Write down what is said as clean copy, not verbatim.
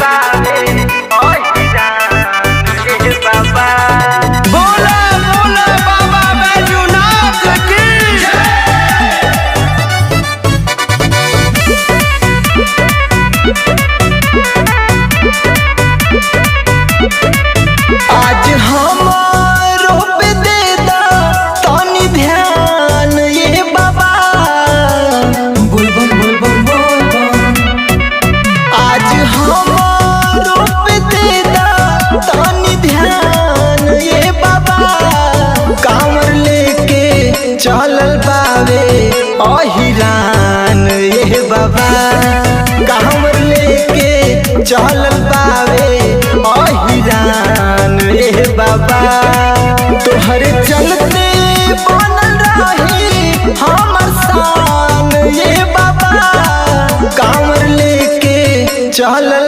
बावे बाबा। बोला बोला बाबा बैजूनाथ की आज हमारो पे दे दा तानी ध्यान ये बाबा। बोल बोल बोल बोल बोल बोल। आज हमारो पे दे दा तानी ध्यान ये बाबा। कांवर लेके चलल बावे अहिरान ये बाबा। कांवर लेके चलल बावे अहिरान ये बाबा। तोहरे चलते बनल रही हमर शान ये बाबा। कांवर लेके चलल